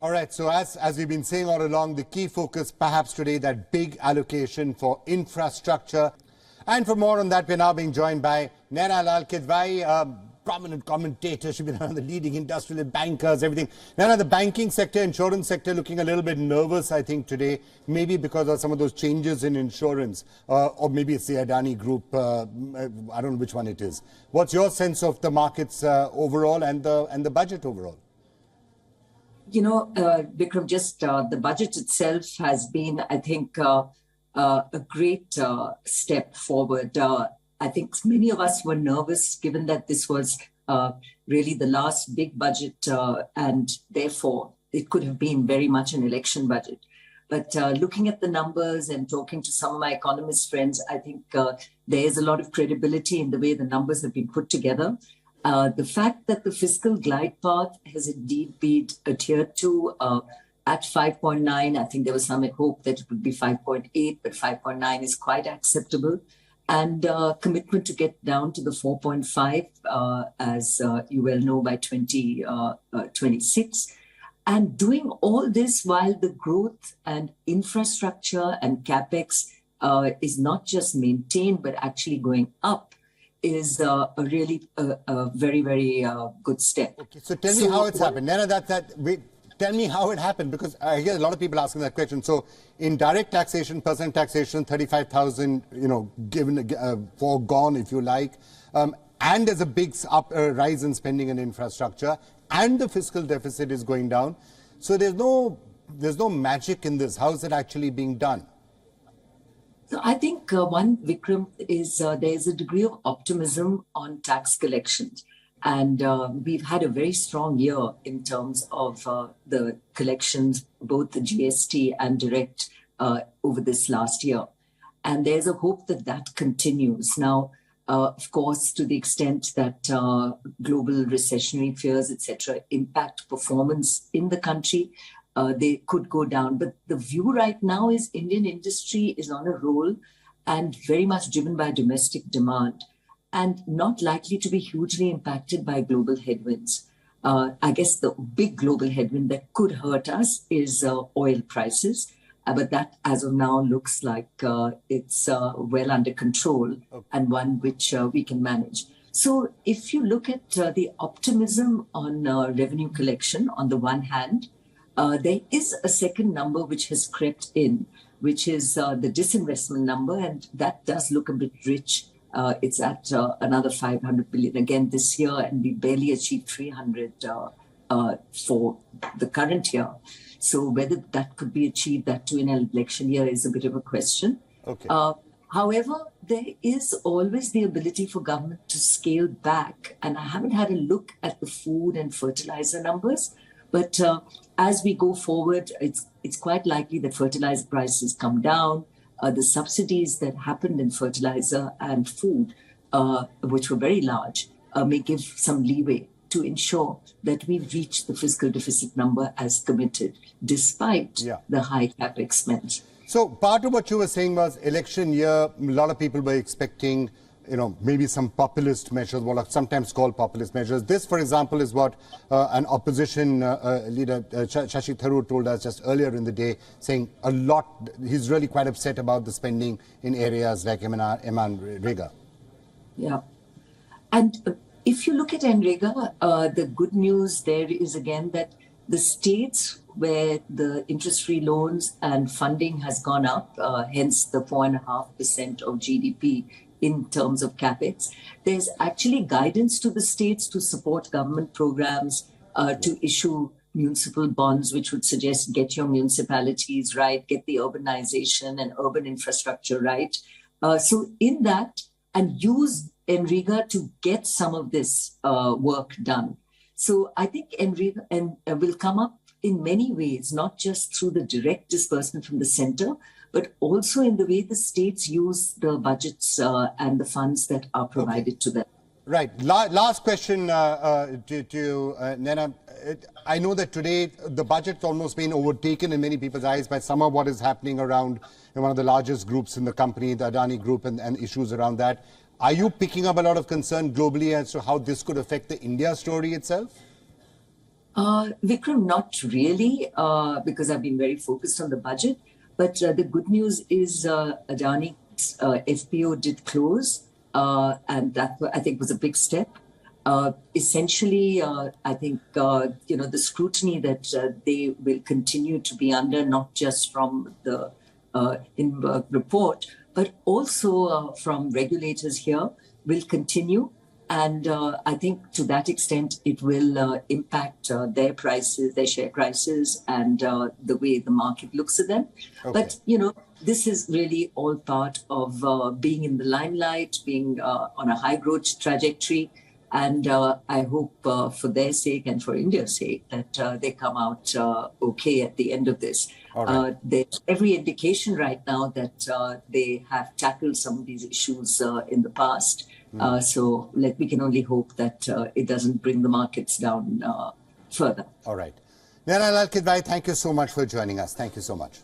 All right, so as we've been saying all along, the key focus perhaps today, that big allocation for infrastructure. And for more on that, we're now being joined by Naina Lal Kidwai, prominent commentator. She's been on the leading industrial bankers, everything. Naina, the banking sector, insurance sector looking a little bit nervous, I think, today, maybe because of some of those changes in insurance, or maybe it's the Adani group. I don't know which one it is. What's your sense of the markets overall and the budget overall? You know, Vikram, just the budget itself has been, I think, a great step forward. I think many of us were nervous, given that this was really the last big budget, and therefore it could have been very much an election budget. But looking at the numbers and talking to some of my economist friends, I think there is a lot of credibility in the way the numbers have been put together. The fact that the fiscal glide path has indeed been adhered to at 5.9, I think there was some hope that it would be 5.8, but 5.9 is quite acceptable. And commitment to get down to the 4.5, as you well know, by 2026. And doing all this while the growth and infrastructure and capex is not just maintained, but actually going up, is a really very, very good step. Okay, so tell me how it's happened. Naina, tell me how it happened, because I hear a lot of people asking that question. So in direct taxation, percent taxation, 35,000, given, foregone, if you like, and there's a big rise in spending and infrastructure, and the fiscal deficit is going down. So there's no magic in this. How is it actually being done? So I think one, Vikram, is there's a degree of optimism on tax collections. And we've had a very strong year in terms of the collections, both the GST and direct over this last year. And there's a hope that that continues. Now, of course, to the extent that global recessionary fears, etc., impact performance in the country, they could go down. But the view right now is Indian industry is on a roll and very much driven by domestic demand, and not likely to be hugely impacted by global headwinds. I guess the big global headwind that could hurt us is oil prices, but that as of now looks like it's well under control, and one which we can manage. So if you look at the optimism on revenue collection, on the one hand, there is a second number which has crept in, which is the disinvestment number, and that does look a bit rich. It's at another 500 billion again this year, and we barely achieved 300 for the current year. So whether that could be achieved, that too in an election year, is a bit of a question. Okay. However, there is always the ability for government to scale back. And I haven't had a look at the food and fertilizer numbers, but as we go forward, it's quite likely that fertilizer prices come down. The subsidies that happened in fertilizer and food, which were very large, may give some leeway to ensure that we reach the fiscal deficit number as committed, despite the high capex spend. So part of what you were saying was election year, a lot of people were expecting, maybe some populist measures, what are sometimes called populist measures. This, for example, is what an opposition leader, Shashi Tharoor, told us just earlier in the day, saying he's really quite upset about the spending in areas like MNREGA. Yeah. And if you look at MNREGA, the good news there is again that the states where the interest-free loans and funding has gone up, hence the 4.5% of GDP, in terms of capex, there's actually guidance to the states to support government programs, to issue municipal bonds, which would suggest get your municipalities right, get the urbanization and urban infrastructure right. So in that, and use MNREGA to get some of this work done. So I think MNREGA will come up in many ways, not just through the direct disbursement from the center, but also in the way the states use the budgets and the funds that are provided to them. Right. Last question to Naina. I know that today the budget's almost been overtaken in many people's eyes by some of what is happening around one of the largest groups in the company, the Adani Group, and issues around that. Are you picking up a lot of concern globally as to how this could affect the India story itself? Vikram, not really, because I've been very focused on the budget. But the good news is Adani's FPO did close, and that I think was a big step. Essentially, I think the scrutiny that they will continue to be under, not just from the report, but also from regulators here, will continue. And I think to that extent, it will impact their prices, their share prices, and the way the market looks at them. Okay. But, this is really all part of being in the limelight, being on a high growth trajectory. And I hope for their sake and for India's sake that they come out okay at the end of this. Right. There's every indication right now that they have tackled some of these issues in the past. So we can only hope that it doesn't bring the markets down further. All right. Naina Lal Kidwai, thank you so much for joining us. Thank you so much.